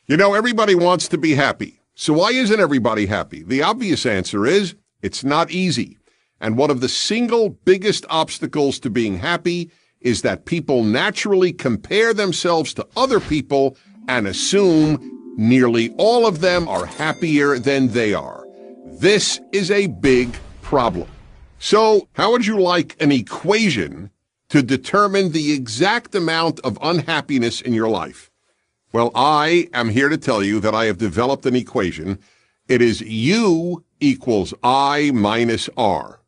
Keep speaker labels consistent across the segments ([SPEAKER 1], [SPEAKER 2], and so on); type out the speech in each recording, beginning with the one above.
[SPEAKER 1] You know, everybody wants to be happy. So why isn't everybody happy? The obvious answer is it's not easy. And one of the single biggest obstacles to being happy is that people naturally compare themselves to other people and assume nearly all of them are happier than they are. This is a big problem. So how would you like an equation to determine the exact amount of unhappiness in your life? Well, I am here to tell you that I have developed an equation. It is U equals I minus R.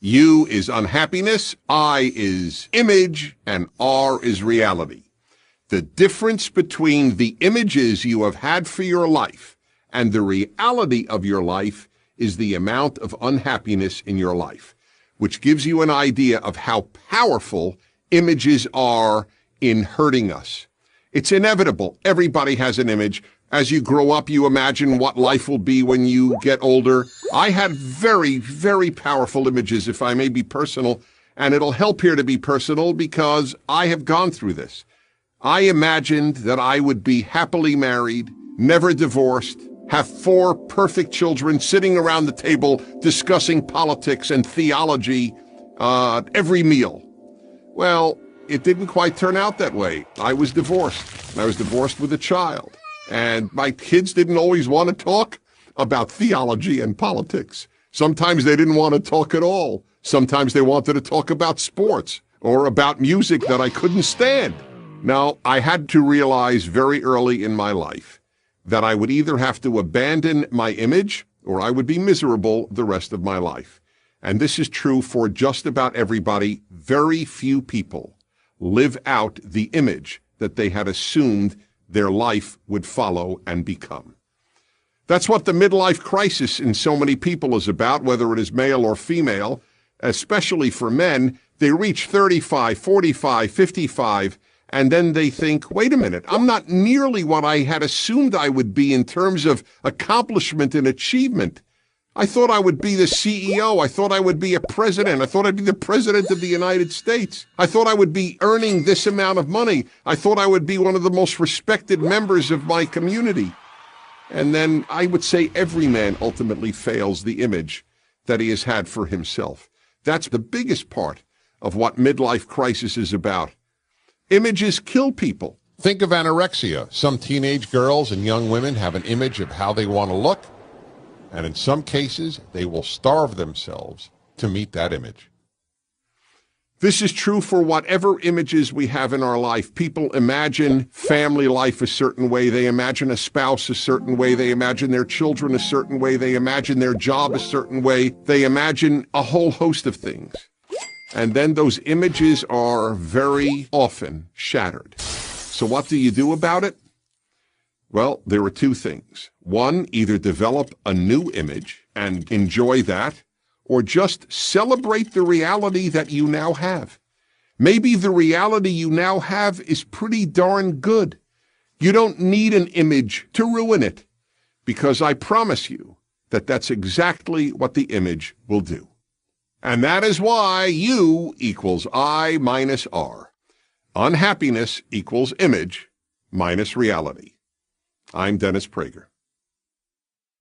[SPEAKER 1] U is unhappiness, I is image, and R is reality. The difference between the images you have had for your life and the reality of your life is the amount of unhappiness in your life, which gives you an idea of how powerful images are in hurting us. It's inevitable. Everybody has an image. As you grow up, you imagine what life will be when you get older. I had very, very powerful images, if I may be personal, and it'll help here to be personal because I have gone through this. I imagined that I would be happily married, never divorced, have 4 perfect children sitting around the table discussing politics and theology every meal. Well, it didn't quite turn out that way. I was divorced. I was divorced with a child. And my kids didn't always want to talk about theology and politics. Sometimes they didn't want to talk at all. Sometimes they wanted to talk about sports or about music that I couldn't stand. Now, I had to realize very early in my life that I would either have to abandon my image or I would be miserable the rest of my life. And this is true for just about everybody. Very few people live out the image that they had assumed their life would follow and become. That's what the midlife crisis in so many people is about, whether it is male or female, especially for men. They reach 35, 45, 55, and then they think, wait a minute, I'm not nearly what I had assumed I would be in terms of accomplishment and achievement. I thought I would be the CEO. I thought I would be a president. I thought I'd be the president of the United States. I thought I would be earning this amount of money. I thought I would be one of the most respected members of my community. And then I would say every man ultimately fails the image that he has had for himself. That's the biggest part of what midlife crisis is about. Images kill people. Think of anorexia. Some teenage girls and young women have an image of how they want to look. And in some cases, they will starve themselves to meet that image. This is true for whatever images we have in our life. People imagine family life a certain way. They imagine a spouse a certain way. They imagine their children a certain way. They imagine their job a certain way. They imagine a whole host of things. And then those images are very often shattered. So what do you do about it? Well, there are 2 things. One, either develop a new image and enjoy that, or just celebrate the reality that you now have. Maybe the reality you now have is pretty darn good. You don't need an image to ruin it, because I promise you that that's exactly what the image will do. And that is why U equals I minus R. Unhappiness equals image minus reality. I'm Dennis Prager.